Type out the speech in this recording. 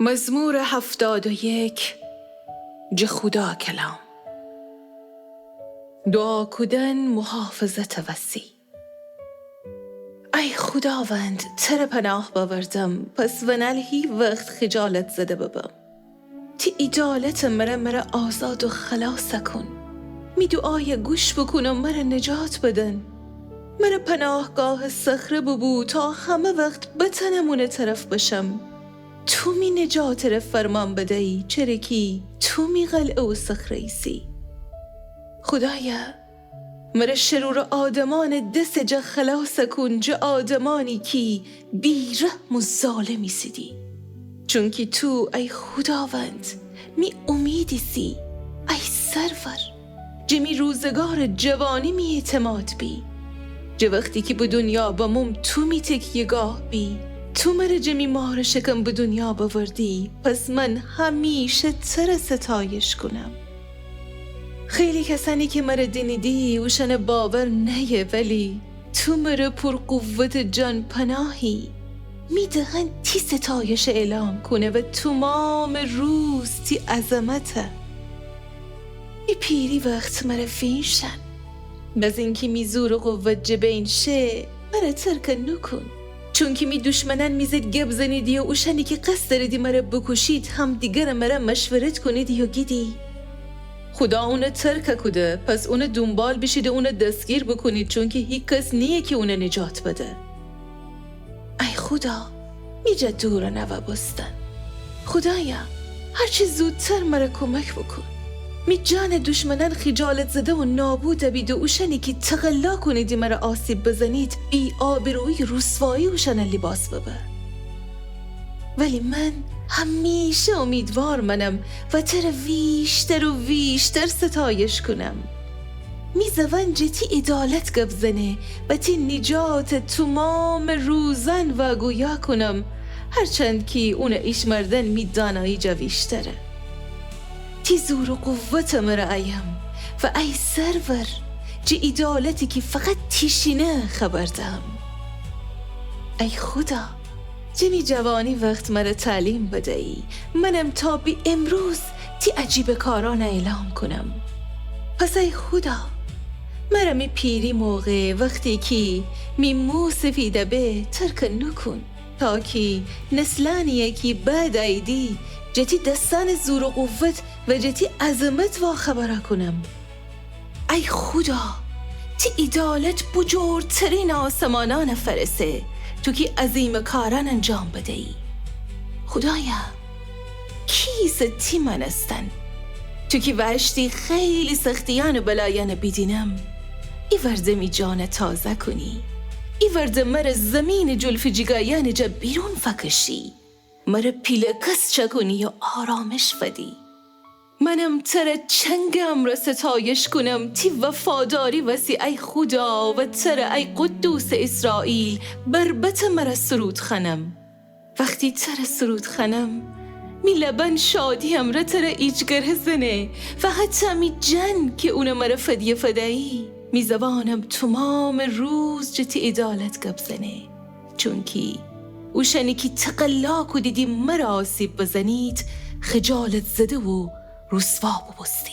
مزمور 71 جه خدا کلام. دعا کدن محافظت وسیع. ای خداوند تر پناه باوردم، پس ونال هی وقت خجالت زده ببم. تی ایدالت مرا آزاد و خلاص کن. می دعای گوش بکن و مرا نجات بدن. مرا پناهگاه صخره ببو تا همه وقت بتنمونه طرف بشم. تو می نجات را فرمان بدهی، چرکی تو می قلعه و صخره ایسی. خدایا مرا شرور آدمان دست جا خلاص کن، جا آدمانی کی بی رحم و ظالمی سیدی. چونکی تو ای خداوند می امیدی سی، ای سرور جمی روزگار جوانی می اعتماد بی. جه وقتی که به دنیا بمم تو می تکیه گاه بی. تو مرا جمی مار شکم به دنیا باوردی، پس من همیشه تر ستایش کنم. خیلی کسانی که مرا دینیدی اوشن باور نیه، ولی تو مرا پر قوت جان پناهی. می دهن تی ستایش اعلام کنه و تمام روز تی عظمته. ای پیری وقت مرا فینشن بز اینکه می زور و قوت جبین شه مرا ترک نکن. چون که می دشمنن میزید گب زنیدی و اوشنی که قصد داردی مرا بکشید هم دیگر مرا مشورت کنیدی و گیدی. خدا اونه ترک کده، پس اونه دنبال بشید و اونه دستگیر بکنید، چون که هیچ کس نیه که اونه نجات بده. ای خدا میجه دور نوه بستن. خدایا هرچی زودتر مرا کمک بکن. می جان دشمنان خجالت زده و نابود بید و اوشنی که تقلا کنیدی مرا آسیب بزنید بی آبروی رسوایی اوشن لباس ببر. ولی من همیشه امیدوار منم و تر ویشتر و ویشتر ستایش کنم. می زون جتی ادالت گبزنه و تی نجات تمام روزن و گویا کنم، هرچند که اون ایش مردن می دانایی جویشتره. تی زور و قوت مرا ایم و ای سرور جه ایدالتی که فقط تیشینه خبر دهم. ای خدا جمی جوانی وقت مرا تعلیم بدهی، منم تا بی امروز تی عجیب کاران اعلام کنم. پس ای خدا مرا می پیری موقع وقتی که می مو سفیده به ترک نکن، تا که نسلانیه که بعد ایدی جتی دستان زور و قوت و جتی عظمت و خبره کنم. ای خدا تی ایدالت بجورترین آسمانان فرسه، تو که عظیم کاران انجام بدهی. خدایا کیست تی من استن، تو که وشتی خیلی سختیان و بلایان بیدینم. ای ورده می جان تازه کنی، ای ورده مر زمین جلف جگایان جا بیرون فکشی، مر پیلکس چکنی و آرامش فدی. منم تر چنگم را ستایش کنم تی وفاداری وسی ای خدا، و تر ای قدوس اسرائیل بربت مرا سرود خنم. وقتی تر سرود خنم می لبن شادیم را تر ایچگره زنه و حتی می جن که اون مرا فدیه فدایی. می زبانم تمام روز جتی ادالت گبزنه، چون که اوشنی که تقلا کدیدی مرا آسیب بزنید خجالت زده و رسوا ببستی.